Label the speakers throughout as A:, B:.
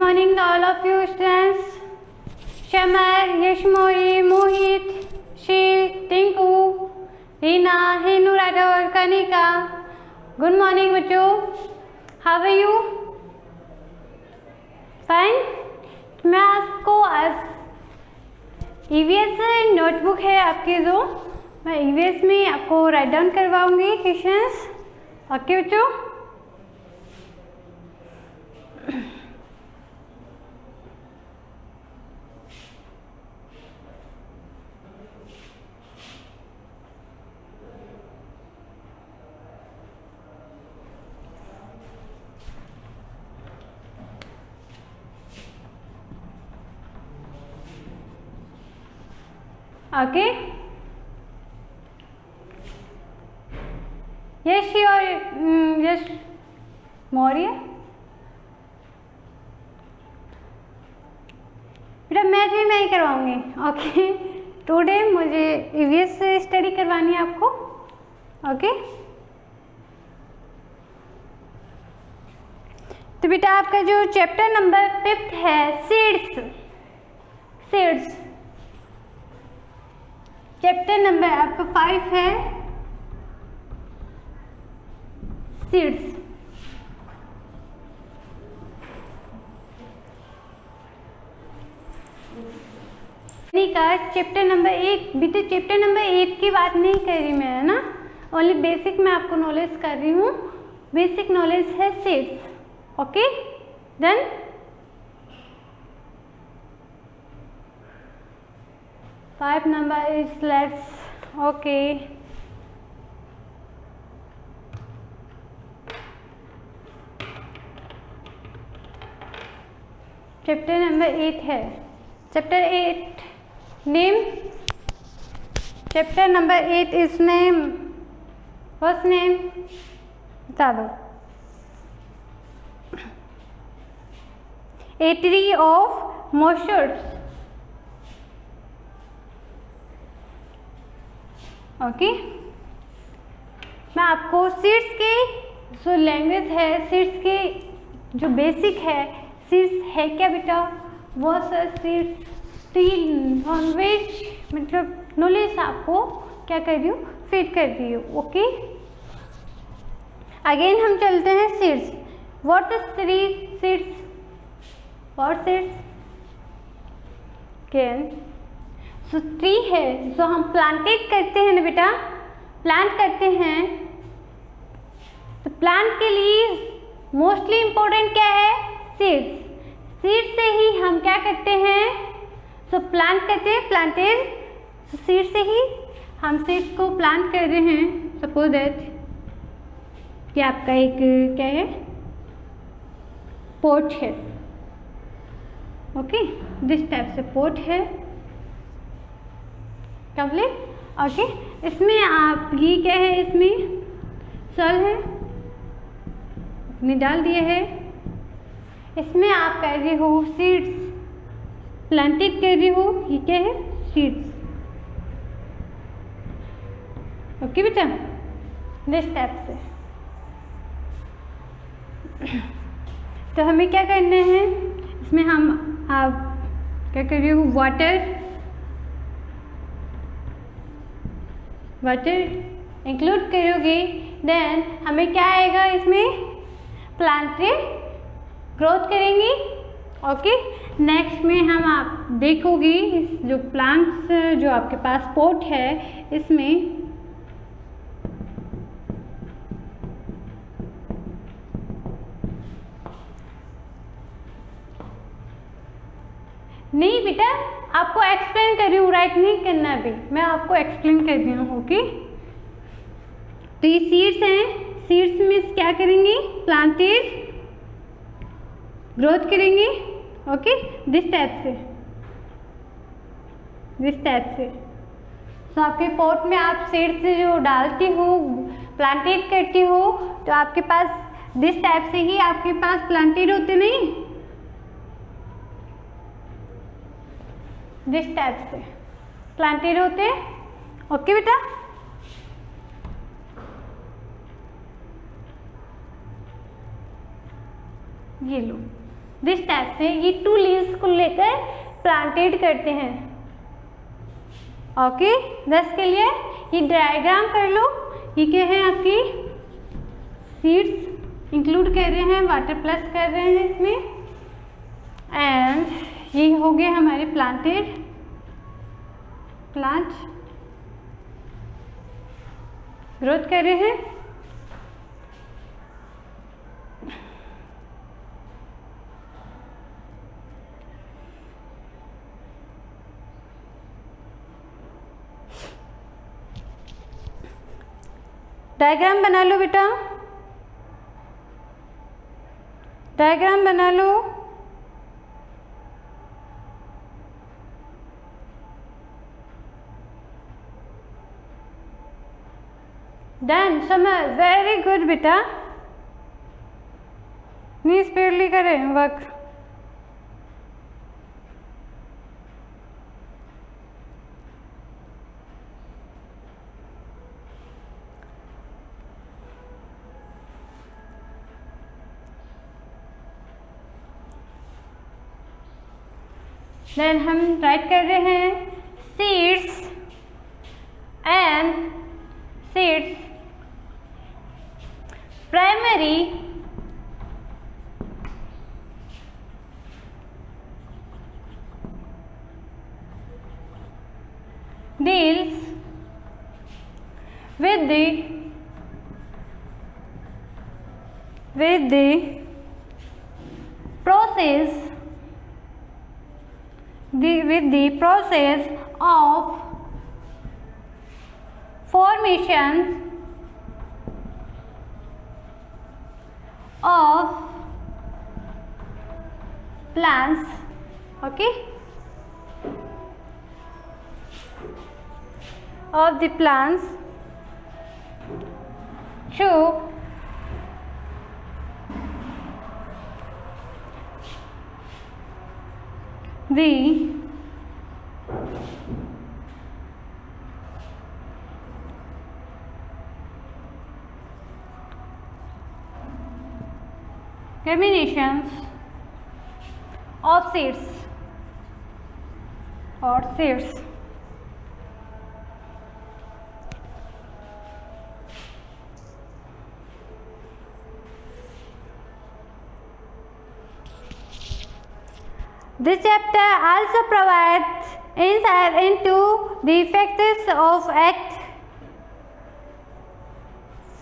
A: morning all of you students. Shamar, Yashmori, Mohit, Shiv, Tinku, Reena, Henu Rathore, Kanika. Good morning बच्चों. How are you? Fine. मैं आपको आज EVS notebook है आपके जो मैं EVS में आपको राइट डाउन करवाऊंगी क्वेश्चंस. ओके बच्चों. ओके. यश और यश मौर्य बेटा मैथ भी मैं ही करवाऊंगी. ओके. टुडे मुझे EVS से स्टडी करवानी है आपको. ओके. तो बेटा आपका जो चैप्टर नंबर 5 है सीड्स चैप्टर नंबर आपका 5 है सीड्स. का चैप्टर नंबर 1 बीते चैप्टर नंबर 8 की बात नहीं कर रही मैं, है ना. ओनली बेसिक मैं आपको नॉलेज कर रही हूँ. बेसिक नॉलेज है seeds. Okay. Then five number is let's okay. Chapter number 8 है. Chapter 8 name. Chapter number 8 is name. First name बता दो. A tree of mushrooms. Okay. मैं आपको सीड्स की जो लैंग्वेज है, सीड्स की जो बेसिक है, सीड्स है क्या बेटा, वो सर सीड्स टी नॉनवेज मतलब नॉलेज आपको क्या कर रही हूँ, फीड कर रही हूँ. ओके. अगेन हम चलते हैं seeds. What is seeds? What seeds can तो ट्री है जो हम प्लांटेड करते हैं ना बेटा, प्लांट करते हैं. तो प्लांट के लिए मोस्टली इम्पोर्टेंट क्या है? सीड्स. सीड से ही हम क्या करते हैं, तो प्लांट करते हैं. प्लांटेड सीड से ही हम सीड्स को प्लांट कर रहे हैं. सपोज दैट कि आपका एक क्या है, पोट है. ओके. दिस टाइप से पोट है कंप्लीट. ओके. इसमें आप ये क्या है, इसमें सॉइल है आपने डाल दिया है. इसमें आप कर रहे हो सीड्स, प्लांटेड कर रहे हो. ये क्या है? सीड्स. ओके बेटा. दिस टाइप से. तो हमें क्या करना है, इसमें हम आप क्या कर रहे हो, वाटर इंक्लूड करोगे. देन हमें क्या आएगा, इसमें प्लांटेड ग्रोथ करेंगी. ओके. नेक्स्ट में हम आप देखोगे इस जो प्लांट्स जो आपके पास पोट है, इसमें नहीं बेटा आपको एक्सप्लेन कर रही हूँ, राइट नहीं करना अभी, मैं आपको एक्सप्लेन कर रही हूँ. ओके. तो ये सीड्स हैं. सीड्स में क्या करेंगे, प्लांटेड ग्रोथ करेंगे. ओके. दिस टाइप से. तो आपके पॉट में आप सीड्स जो डालती हो, प्लांटेड करती हो, तो आपके पास दिस टाइप से ही आपके पास प्लांटेड होते नहीं, दिस टाइप से प्लांटेड होते हैं. ओके बेटा. ये लो. दिस टाइप से ये 2 लीव्स को लेकर प्लांटेड करते हैं। ओके, दस के लिए ये डायग्राम कर लो। ये क्या है आपकी सीड्स इंक्लूड कर रहे हैं, वाटर प्लस कर रहे हैं इसमें, एंड ये हो गए हमारे प्लांटेड प्लांट ग्रोथ कर रहे हैं। डायग्राम बना लो बेटा, डायग्राम बना लो। डन, समझ, वेरी गुड बेटा। नहीं स्पीडली करें वर्क। देन हम राइट कर रहे हैं seeds and seeds primary deals with the process of formation of plants. Okay, of the plants through the germinations of seeds or seeds. This chapter also provides insight into the effects of act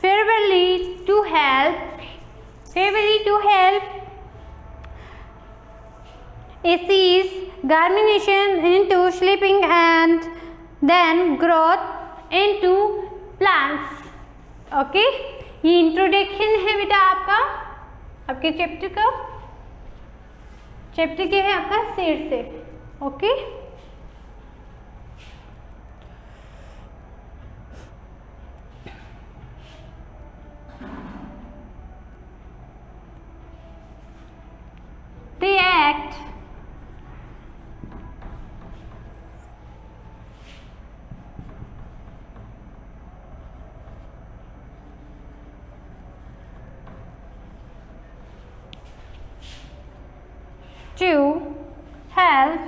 A: favorably to help a seed's germination into sleeping and then growth into plants. Okay, ये introduction है बेटा आपका, आपके chapter का। Chapter क्या है आपका? Seed से। Okay, the act to help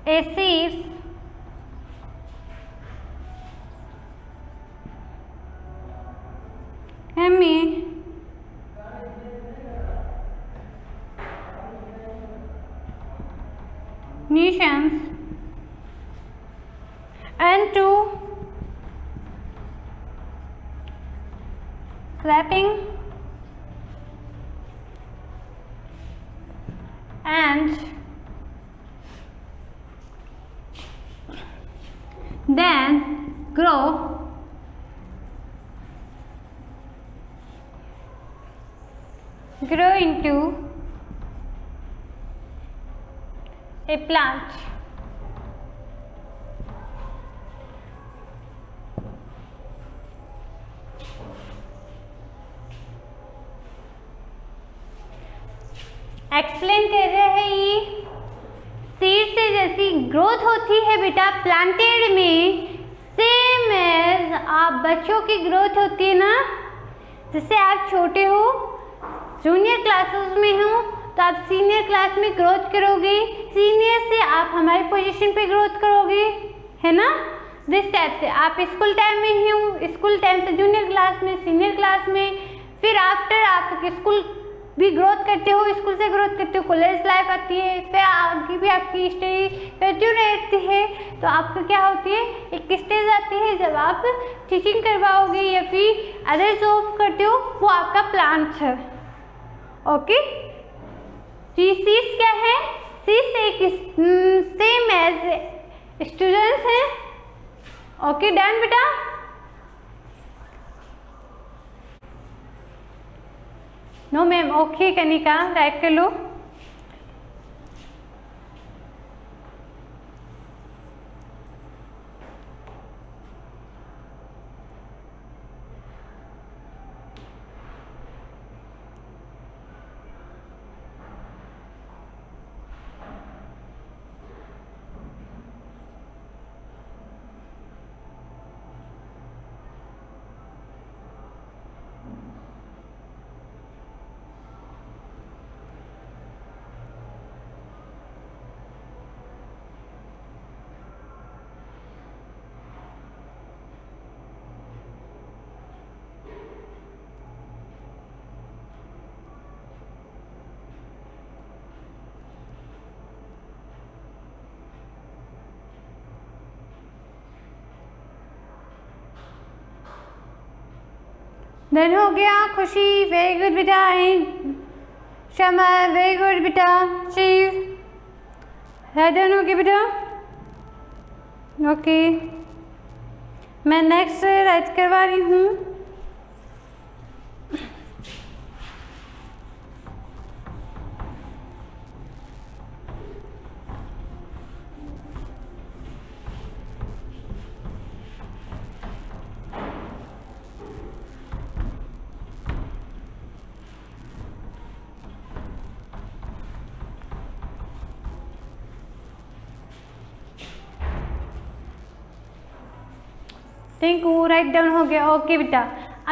A: a seed nations and to clapping and then grow into a plant. Explain कर रहे हैं ये सीड से जैसी ग्रोथ होती है बेटा प्लांटेड में, सेम एज आप बच्चों की ग्रोथ होती है ना, जैसे आप छोटे हो, जूनियर क्लासेस में हो, तो आप सीनियर क्लास में ग्रोथ करोगे, सीनियर से आप हमारी पोजीशन पे ग्रोथ करोगे, है ना। जिस टाइप से आप स्कूल टाइम में ही हूँ, स्कूल टाइम से जूनियर क्लास में, सीनियर क्लास में, फिर आफ्टर आप स्कूल भी ग्रोथ करते हो, स्कूल से ग्रोथ करते हो, कॉलेज लाइफ आती है, फिर आगे भी आपकी स्टडी कंटिन्यू रहती है। तो आपको क्या होती है, एक स्टेज आती है जब आप टीचिंग करवाओगे या फिर अदर जॉब करते हो, वो आपका प्लान है। ओके, सीट्स क्या है, सीट्स एक सेम एज स्टूडेंट्स हैं। ओके डन बेटा। No ma'am, okay Kanika write कर लो। डन हो गया। खुशी वेरी गुड बेटा, शमा वेरी गुड बेटा, शिव डन हो गया बेटा। ओके, मैं नेक्स्ट राइट करवा रही हूँ। थैंक यू, राइट डाउन हो गया। ओके बेटा,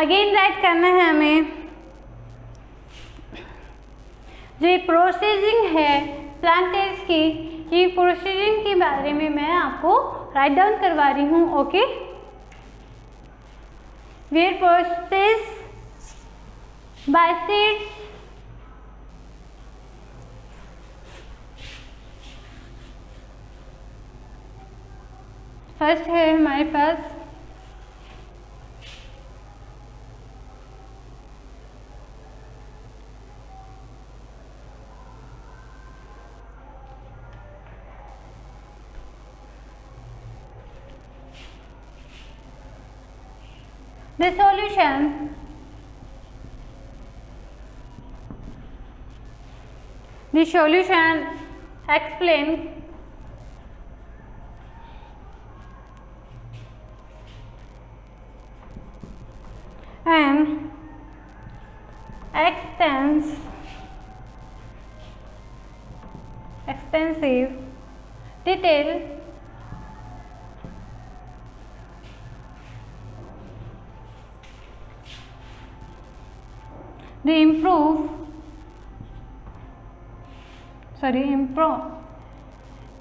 A: अगेन राइट करना है हमें। जो ये प्रोसेसिंग है प्लांटेज की, ये प्रोसेसिंग के बारे में मैं आपको राइट डाउन करवा रही हूँ। Okay, where process by seeds first है हमारे पास the solution. The solution explains and extensive detail the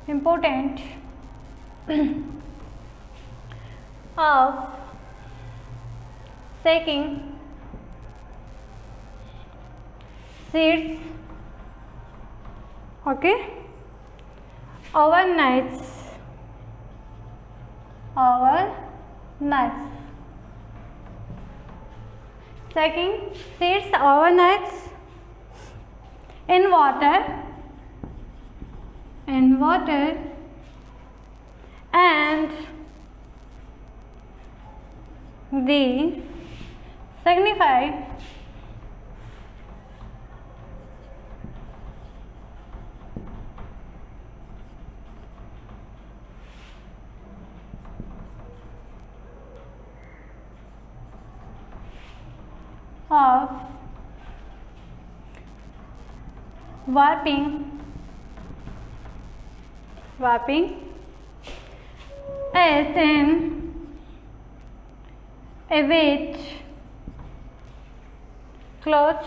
A: important of taking seeds, okay, overnight. Taking seeds overnight in water and the signified of warping as in a wet cloth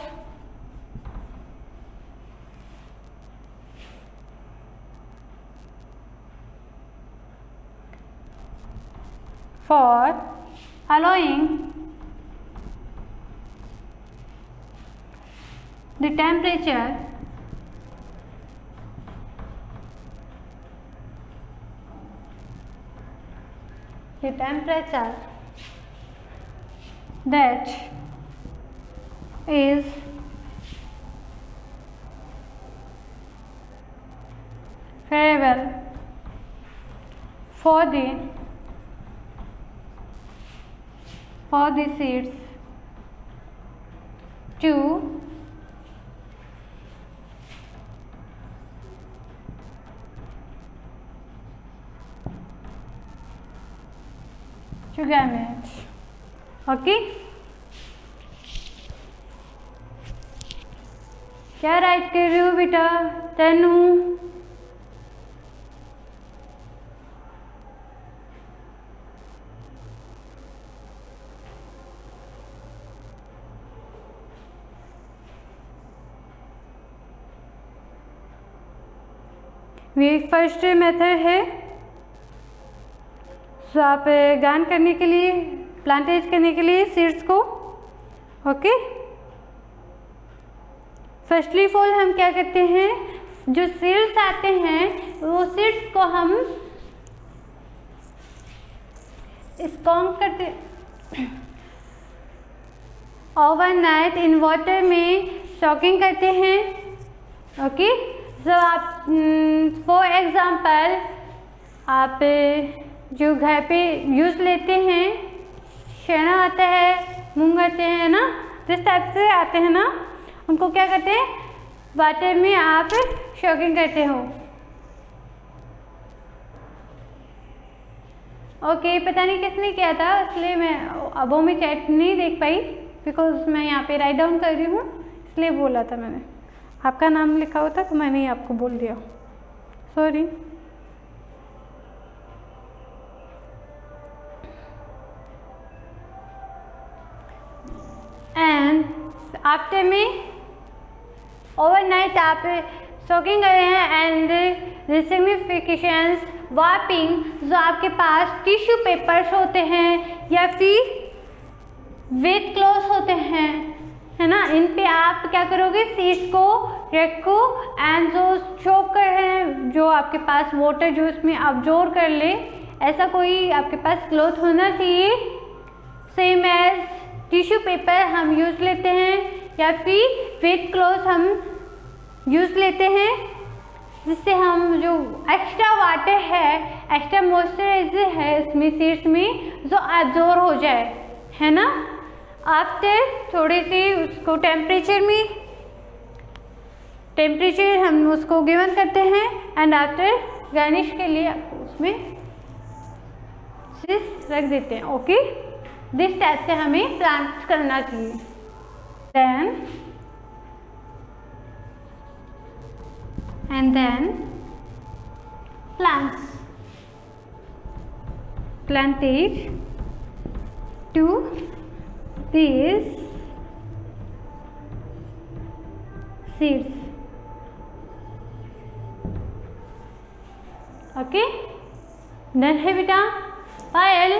A: for allowing the temperature that is favorable for the seeds to gametes. Okay, क्या right कर रहे हो बेटा तनु? ये first method है। सो आप गान करने के लिए, प्लांटेज करने के लिए सीड्स को, ओके। फर्स्टली ऑफ ऑल हम क्या करते हैं, जो सीड्स आते हैं वो सीड्स को हम स्कॉन्क करते ओवरनाइट इन वाटर में सॉकिंग करते हैं, ओके। जब आप फॉर एग्जांपल आप जो घर पे यूज लेते हैं, चना आता है, मूंग आते हैं ना, जिस टाइप से आते हैं ना, उनको क्या करते हैं, वाटर में आप सॉकिंग करते हो, ओके। पता नहीं किसने किया था, इसलिए मैं अबो में चैट नहीं देख पाई, बिकॉज मैं यहाँ पे राइट डाउन कर रही हूँ, इसलिए बोला था मैंने। आपका नाम लिखा हुआ था तो मैंने ही आपको बोल दिया, सॉरी। एंड आफ्टर में ओवरनाइट आप सोकिंग कर रहे हैं एंड रिसिग्निफिकेशंस वापिंग, जो आपके पास टिश्यू पेपर्स होते हैं या फिर वेट क्लॉथ होते हैं, है ना, इन पे आप क्या करोगे, सीड्स को रखो एंड जो चोकर है, जो आपके पास वाटर जो इसमें अब्जॉर्ब कर ले, ऐसा कोई आपके पास क्लॉथ होना चाहिए। सेम एज टिश्यू पेपर हम यूज़ लेते हैं या फिर वेट क्लॉथ हम यूज़ लेते हैं, जिससे हम जो एक्स्ट्रा वाटर है, एक्स्ट्रा मॉइस्चराइजर है इसमें सीड्स में, जो एब्जॉर्ब हो जाए, है ना। आफ्टर थोड़ी सी उसको टेम्परेचर हम उसको गिवन करते हैं एंड आफ्टर गार्निश के लिए आपको उसमें सीड्स रख देते हैं, ओके। दिस टाइप से हमें प्लांट करना चाहिए। then planted to these seeds, okay। Done है बेटा? पायल,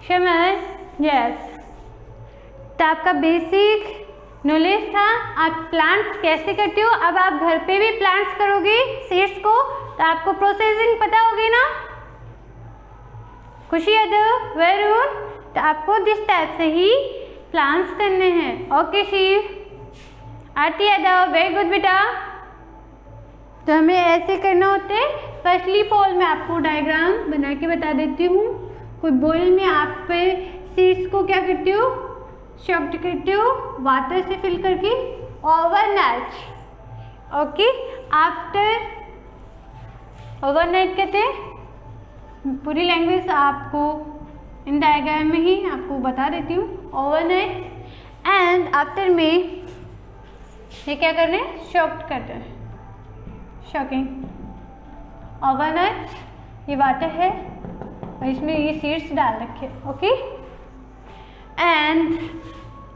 A: शमल, यस। तो आपका बेसिक नॉलेज था आप प्लांट्स कैसे करते हो। अब आप घर पे भी प्लांट्स करोगे सीड्स को, तो आपको प्रोसेसिंग पता होगी ना। खुशी यादव, वरुण, तो आपको दिस टाइप से ही प्लांट्स करने हैं, okay. Shiv, Aarti Yadav, very good बेटा। तो हमें ऐसे करना होता है। फर्स्टली फॉल मैं आपको डायग्राम बना के बता देती हूँ। कोई बोल में आप सीड्स को क्या करते हो, शॉक्ड करते हो वाटर से फिल करके ओवरनाइट, ओके। आफ्टर ओवरनाइट कहते हैं, पूरी लैंग्वेज आपको इन डायग्राम में ही आपको बता देती हूँ। ओवरनाइट एंड आफ्टर में ये क्या कर रहे हैं, शॉक्ड करते हैं, शॉकिंग। ओवरनाइट ये वाटर है और इसमें ये सीड्स डाल रखे, ओके। एंड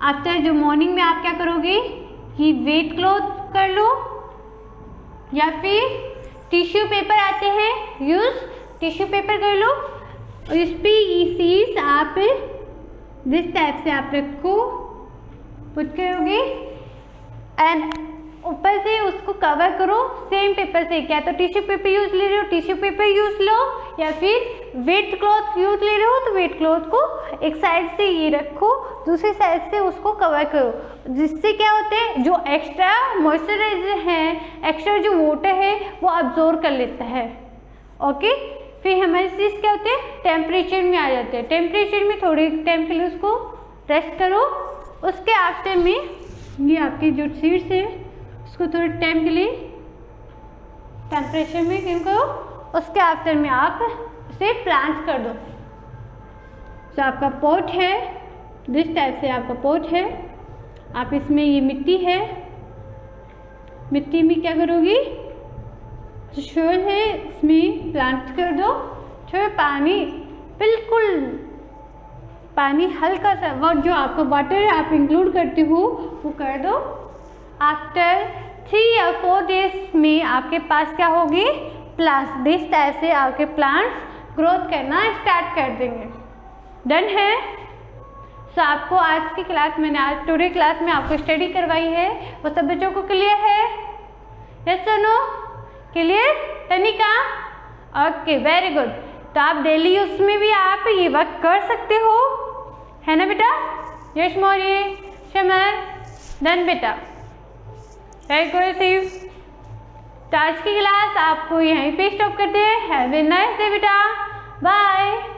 A: आफ्टर जो मॉर्निंग में आप क्या करोगे कि वेट क्लॉथ कर लो या फिर टिश्यू पेपर आते हैं यूज, टिश्यू पेपर कर लो और इस पे ये सीड्स आप जिस टाइप से आप रखो पुट करोगे एंड ऊपर से उसको कवर करो सेम पेपर से। क्या तो टिश्यू पेपर यूज ले रहे हो टिश्यू पेपर यूज लो, या फिर वेट क्लॉथ यूज ले रहे हो तो वेट क्लॉथ को एक साइड से ये रखो, दूसरी साइड से उसको कवर करो, जिससे क्या होता है जो एक्स्ट्रा मॉइस्चराइजर है, एक्स्ट्रा जो वाटर है वो अब्जॉर्ब कर लेता है। ओके, फिर हमारे चीज़ क्या होते हैं टेम्परेचर में आ जाते हैं। टेम्परेचर में थोड़ी टाइम के लिए उसको रेस्ट करो, उसके आफ्टर में ये आपकी जो सीड्स है उसको थोड़े टाइम के लिए टेम्परेचर में क्यों करो, उसके आफ्टर में आप इसे प्लांट कर दो। तो आपका पॉट है, जिस टाइप से आपका पॉट है, आप इसमें ये मिट्टी है, मिट्टी में क्या करोगी जो सोइल है इसमें प्लांट कर दो। थोड़ा पानी, बिल्कुल पानी हल्का सा, वो जो आपका वाटर आप इंक्लूड करते हो वो कर दो। आफ्टर 3 या 4 डेज में आपके पास क्या होगी प्लांट्स, दिस टाइप से आपके प्लांट्स ग्रोथ करना स्टार्ट कर देंगे। डन है। सो आपको आज की क्लास मैंने आज टुडे क्लास में आपको स्टडी करवाई है, वो सब बच्चों को क्लियर है? यस सुनो क्लियर तनिका? Okay very good. तो आप डेली उसमें भी आप ये वर्क कर सकते हो, है ना बेटा? यश मौर्य, शमर, डन बेटा, वेरी गुड शिव। तो आज की क्लास आपको यहीं पे स्टॉप करते हैं। हैव ए नाइस डे बेटा, बाय।